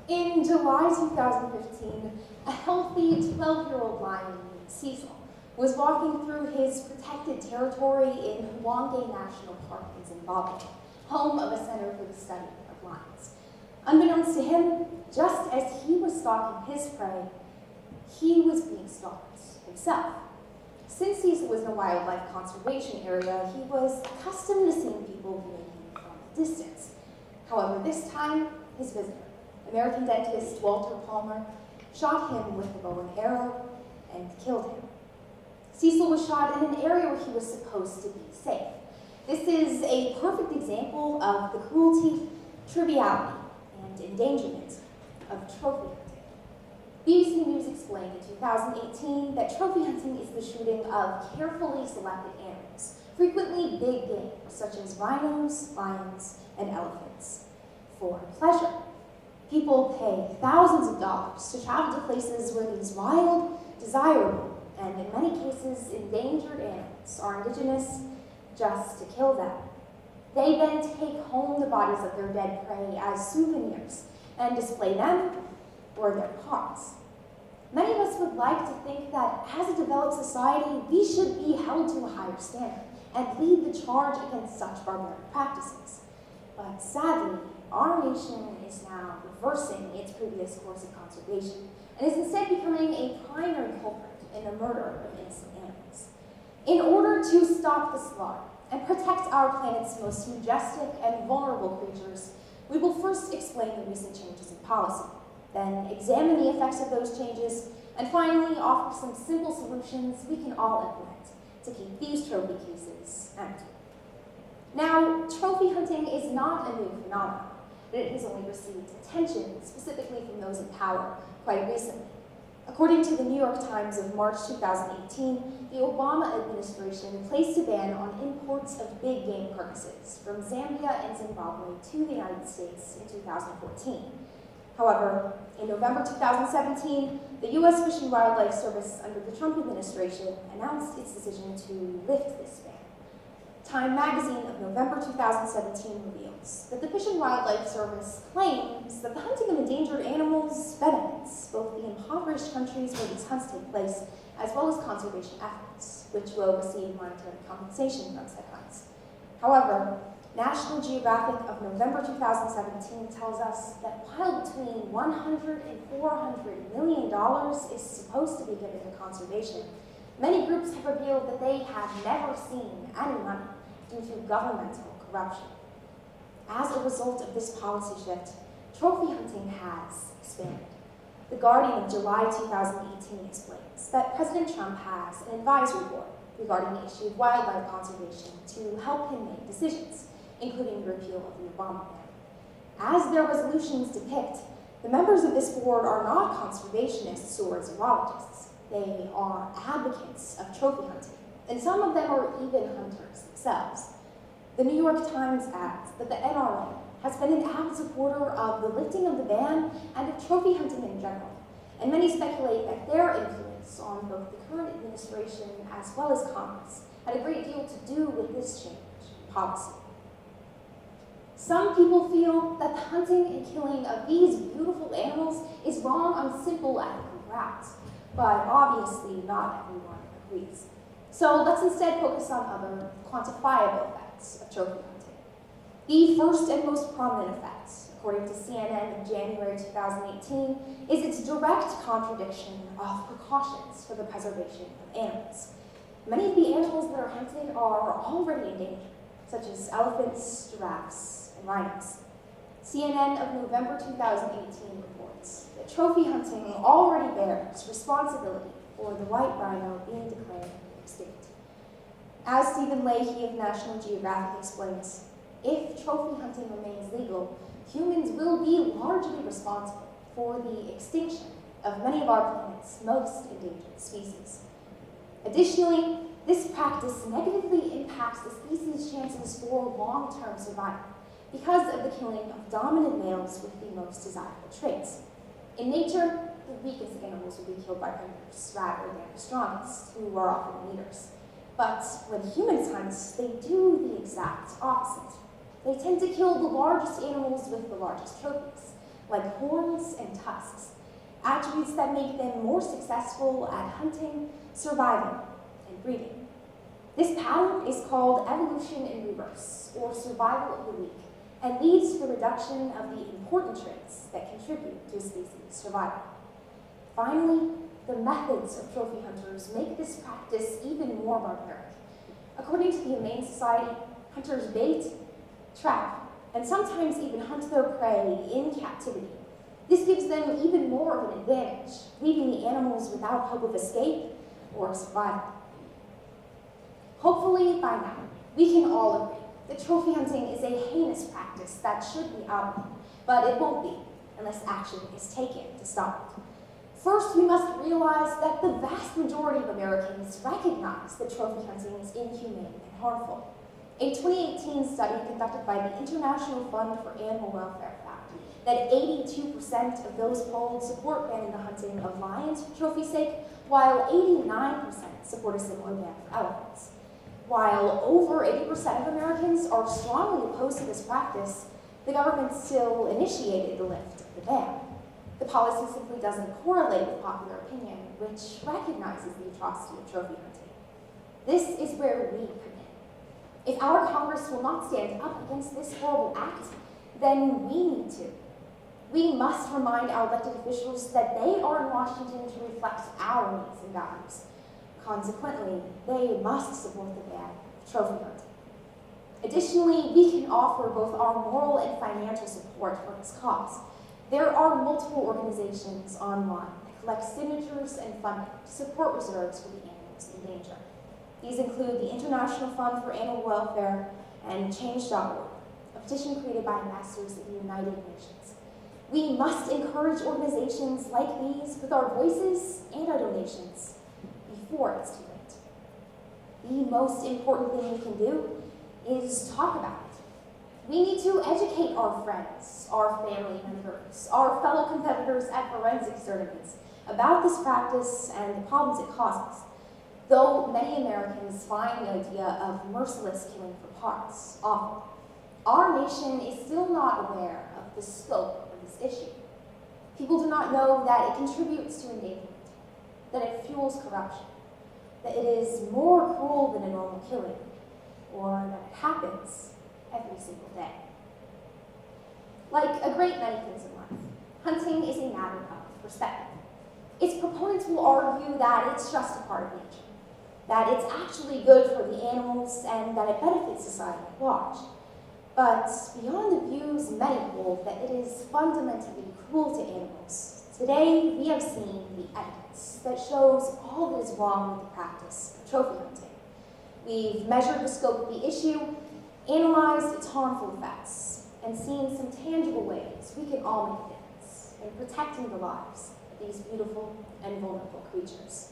In July 2015, a healthy 12-year-old lion named Cecil was walking through his protected territory in Hwange National Park in Zimbabwe, home of a center for the study of lions. Unbeknownst to him, just as he was stalking his prey, he was being stalked himself. Since Cecil was in a wildlife conservation area, he was accustomed to seeing people viewing him from a distance. However, this time, his visitor, American dentist Walter Palmer, shot him with a bow and arrow and killed him. Cecil was shot in an area where he was supposed to be safe. This is a perfect example of the cruelty, triviality, and endangerment of trophy hunting. BBC News explained in 2018 that trophy hunting is the shooting of carefully selected animals, frequently big game, such as rhinos, lions, and elephants, for pleasure. People pay thousands of dollars to travel to places where these wild, desirable, and in many cases endangered animals are indigenous just to kill them. They then take home the bodies of their dead prey as souvenirs and display them or their parts. Many of us would like to think that as a developed society, we should be held to a higher standard and lead the charge against such barbaric practices. But sadly, our nation is now reversing its previous course of conservation and is instead becoming a primary culprit in the murder of innocent animals. In order to stop the slaughter and protect our planet's most majestic and vulnerable creatures, we will first explain the recent changes in policy, then examine the effects of those changes, and finally offer some simple solutions we can all implement to keep these trophy cases empty. Now, trophy hunting is not a new phenomenon, but it has only received attention, specifically from those in power, quite recently. According to the New York Times of March 2018, the Obama administration placed a ban on imports of big game carcasses from Zambia and Zimbabwe to the United States in 2014. However, in November 2017, the U.S. Fish and Wildlife Service under the Trump administration announced its decision to lift this ban. Time magazine of November 2017 reveals that the Fish and Wildlife Service claims that the hunting of endangered animals benefits both the impoverished countries where these hunts take place, as well as conservation efforts, which will receive monetary compensation from said hunts. However, National Geographic of November 2017 tells us that while between $100 and $400 million is supposed to be given to conservation, many groups have revealed that they have never seen any money due to governmental corruption. As a result of this policy shift, trophy hunting has expanded. The Guardian of July 2018 explains that President Trump has an advisory board regarding the issue of wildlife conservation to help him make decisions, including the repeal of the Obama ban. As their resolutions depict, the members of this board are not conservationists or zoologists. They are advocates of trophy hunting, and some of them are even hunters themselves. The New York Times adds that the NRA has been an avid supporter of the lifting of the ban and of trophy hunting in general, and many speculate that their influence on both the current administration as well as Congress had a great deal to do with this change in policy. Some people feel that the hunting and killing of these beautiful animals is wrong on simple ethical grounds, but obviously not everyone agrees. So let's instead focus on other quantifiable effects of trophy hunting. The first and most prominent effect, according to CNN in January 2018, is its direct contradiction of precautions for the preservation of animals. Many of the animals that are hunted are already endangered, such as elephants, giraffes, and rhinos. CNN of November 2018 reports that trophy hunting already bears responsibility for the white rhino being declared extinct. As Stephen Leahy of National Geographic explains, if trophy hunting remains legal, humans will be largely responsible for the extinction of many of our planet's most endangered species. Additionally, this practice negatively impacts the species' chances for long-term survival because of the killing of dominant males with the most desirable traits. In nature, the weakest animals will be killed by predators rather than the strongest, who are often leaders. But when humans hunt, they do the exact opposite. They tend to kill the largest animals with the largest trophies, like horns and tusks, attributes that make them more successful at hunting, surviving, and breeding. This pattern is called evolution in reverse, or survival of the weak, and leads to the reduction of the important traits that contribute to a species' survival. Finally, the methods of trophy hunters make this practice even more barbaric. According to the Humane Society, hunters bait, trap, and sometimes even hunt their prey in captivity. This gives them even more of an advantage, leaving the animals without hope of escape or survival. Hopefully, by now, we can all agree that trophy hunting is a heinous practice that should be outlawed, but it won't be unless action is taken to stop it. First, we must realize that the vast majority of Americans recognize that trophy hunting is inhumane and harmful. A 2018 study conducted by the International Fund for Animal Welfare found that 82% of those polled support banning the hunting of lions for trophy sake, while 89% support a similar ban for elephants. While over 80% of Americans are strongly opposed to this practice, the government still initiated the lift of the ban. The policy simply doesn't correlate with popular opinion, which recognizes the atrocity of trophy hunting. This is where we come in. If our Congress will not stand up against this horrible act, then we need to. We must remind our elected officials that they are in Washington to reflect our needs and values. Consequently, they must support the ban of trophy hunting. Additionally, we can offer both our moral and financial support for this cause. There are multiple organizations online that collect signatures and funding to support reserves for the animals in danger. These include the International Fund for Animal Welfare and Change.org, a petition created by ambassadors of the United Nations. We must encourage organizations like these with our voices and our donations before it's too late. The most important thing we can do is talk about it. We need to educate our friends, our family members, our fellow competitors at forensics tournaments about this practice and the problems it causes. Though many Americans find the idea of merciless killing for parts awful, our nation is still not aware of the scope of this issue. People do not know that it contributes to endangerment, that it fuels corruption, that it is more cruel than a normal killing, or that it happens every single day. Like a great many things in life, hunting is a matter of perspective. Its proponents will argue that it's just a part of nature, that it's actually good for the animals, and that it benefits society at large. But beyond the views many hold that it is fundamentally cruel to animals, today we have seen the evidence that shows all that is wrong with the practice of trophy hunting. We've measured the scope of the issue, analyzed its harmful effects, and seen some tangible ways we can all make a difference in protecting the lives of these beautiful and vulnerable creatures.